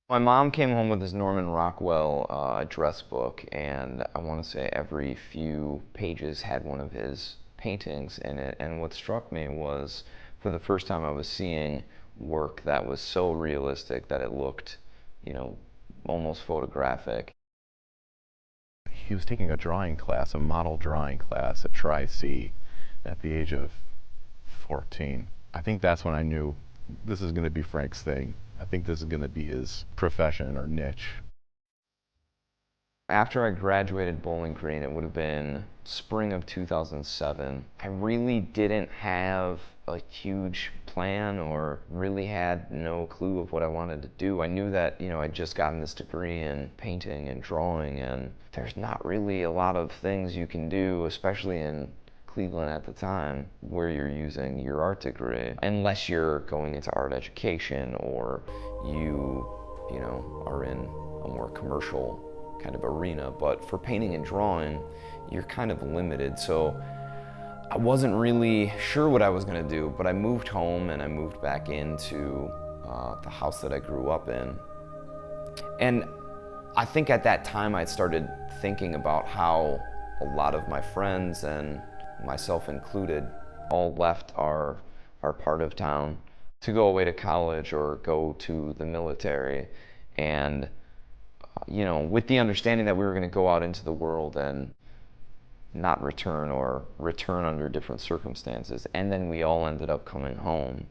My mom came home with this Norman Rockwell address book, and I want to say every few pages had one of his paintings in it. And what struck me was, for the first time, I was seeing work that was so realistic that it looked, you know, almost photographic. He was taking a drawing class, a model drawing class at Tri-C at the age of 14. I think that's when I knew this is going to be Frank's thing. I think this is going to be his profession or niche. After I graduated Bowling Green, it would have been spring of 2007. I really didn't have a huge plan or really had no clue of what I wanted to do. I knew that, I'd just gotten this degree in painting and drawing, and there's not really a lot of things you can do, especially in Cleveland at the time, where you're using your art degree, unless you're going into art education or you are in a more commercial kind of arena. But for painting and drawing, you're kind of limited. So I wasn't really sure what I was going to do, but I moved home and I moved back into the house that I grew up in. And I think at that time I started thinking about how a lot of my friends, and myself included, all left our part of town to go away to college or go to the military. And with the understanding that we were going to go out into the world and not return, or return under different circumstances. And then we all ended up coming home.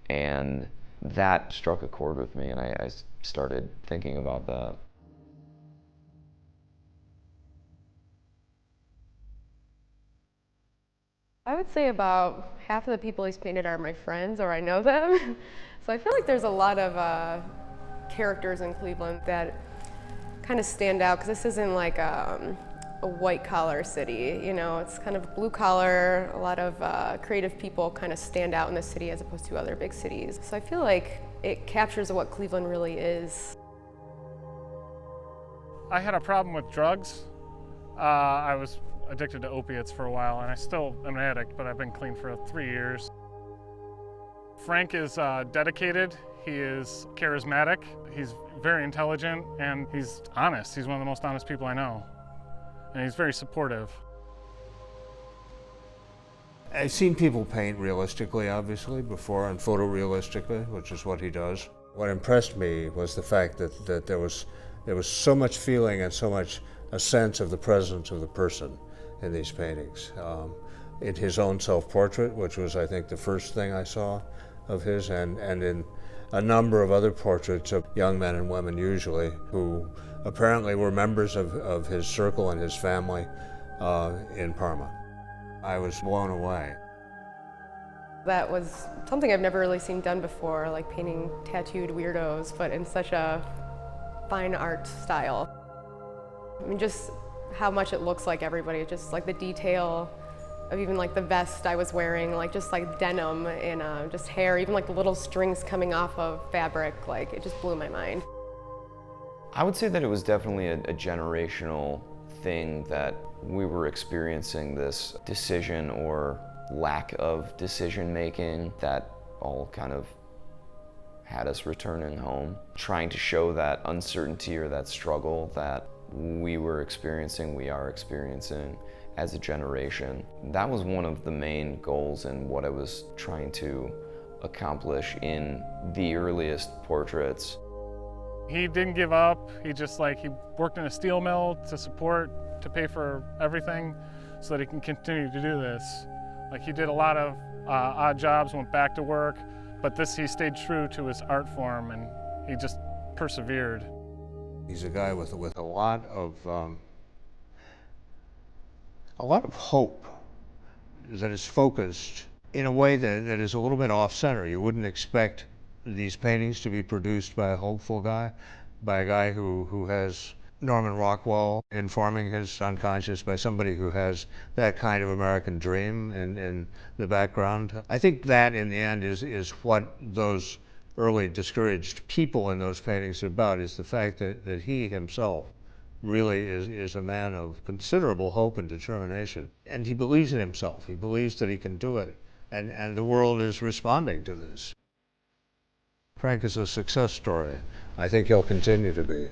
And that struck a chord with me, and I started thinking about that. I would say about half of the people he's painted are my friends, or I know them. So I feel like there's a lot of characters in Cleveland that kind of stand out, because this isn't like a white collar city, it's kind of blue collar. A lot of creative people kind of stand out in the city as opposed to other big cities. So I feel like it captures what Cleveland really is. I had a problem with drugs. I was addicted to opiates for a while, and I still am an addict, but I've been clean for 3 years. Frank is dedicated, he is charismatic, he's very intelligent, and he's honest. He's one of the most honest people I know, and he's very supportive. I've seen people paint realistically, obviously, before, and photorealistically, which is what he does. What impressed me was the fact that there was so much feeling and so much a sense of the presence of the person in these paintings. In his own self-portrait, which was, I think, the first thing I saw of his, and in a number of other portraits of young men and women, usually, who apparently were members of his circle and his family in Parma. I was blown away. That was something I've never really seen done before, like painting tattooed weirdos, but in such a fine art style. I mean, just how much it looks like everybody, just like the detail of even like the vest I was wearing, like just like denim and just hair, even like the little strings coming off of fabric, like it just blew my mind. I would say that it was definitely a generational thing, that we were experiencing this decision or lack of decision making that all kind of had us returning home, trying to show that uncertainty or that struggle that we are experiencing as a generation. That was one of the main goals in what I was trying to accomplish in the earliest portraits. He didn't give up. He worked in a steel mill to pay for everything so that he can continue to do this. Like, he did a lot of odd jobs, went back to work, but he stayed true to his art form, and he just persevered. He's a guy with a lot of hope that is focused in a way that is a little bit off-center. You wouldn't expect these paintings to be produced by a hopeful guy, by a guy who has Norman Rockwell informing his unconscious, by somebody who has that kind of American dream in the background. I think that in the end is what those early discouraged people in those paintings are about, is the fact that he himself really is a man of considerable hope and determination. And he believes in himself. He believes that he can do it. And the world is responding to this. Frank is a success story. I think he'll continue to be.